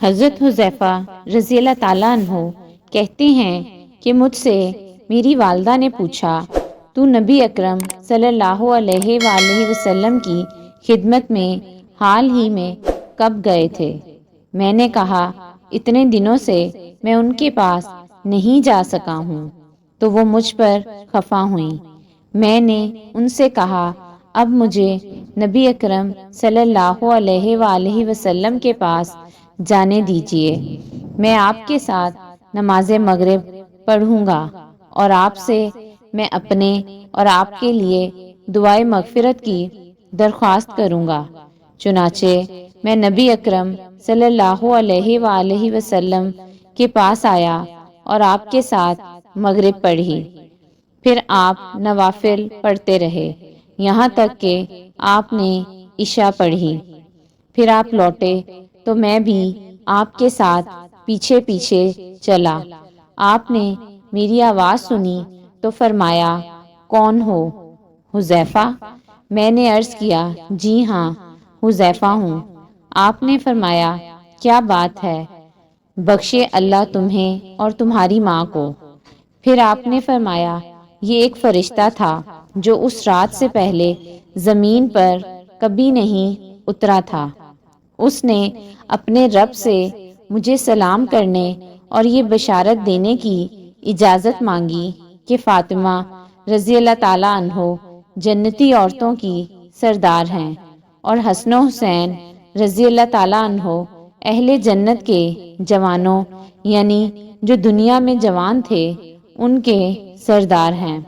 حضرت حذیفہ رضی اللہ تعالیٰ عنہ کہتے ہیں کہ مجھ سے میری والدہ نے پوچھا، تو نبی اکرم صلی اللہ علیہ وآلہ وسلم کی خدمت میں حال ہی میں کب گئے تھے؟ میں نے کہا، اتنے دنوں سے میں ان کے پاس نہیں جا سکا ہوں۔ تو وہ مجھ پر خفا ہوئیں۔ میں نے ان سے کہا، اب مجھے نبی اکرم صلی اللہ علیہ وآلہ وسلم کے پاس جانے دیجیے، میں آپ کے ساتھ نماز مغرب پڑھوں گا اور آپ سے میں اپنے اور آپ کے لیے دعائے مغفرت کی درخواست کروں گا۔ چنانچہ میں نبی اکرم صلی اللہ علیہ وآلہ وسلم کے پاس آیا اور آپ کے ساتھ مغرب پڑھی۔ پھر آپ نوافل پڑھتے رہے یہاں تک کہ آپ نے عشاء پڑھی۔ پھر آپ لوٹے تو میں بھی آپ کے ساتھ پیچھے پیچھے چلا۔ آپ نے میری آواز سنی تو فرمایا، کون ہو؟ حذیفہ؟ میں نے عرض کیا، جی ہاں، حذیفہ ہوں۔ آپ نے فرمایا، کیا بات ہے؟ بخشے اللہ تمہیں اور تمہاری ماں کو۔ پھر آپ نے فرمایا، یہ ایک فرشتہ تھا جو اس رات سے پہلے زمین پر کبھی نہیں اترا تھا۔ اس نے اپنے رب سے مجھے سلام کرنے اور یہ بشارت دینے کی اجازت مانگی کہ فاطمہ رضی اللہ تعالیٰ عنہ جنتی عورتوں کی سردار ہیں اور حسن و حسین رضی اللہ تعالیٰ عنہ اہل جنت کے جوانوں، یعنی جو دنیا میں جوان تھے، ان کے سردار ہیں۔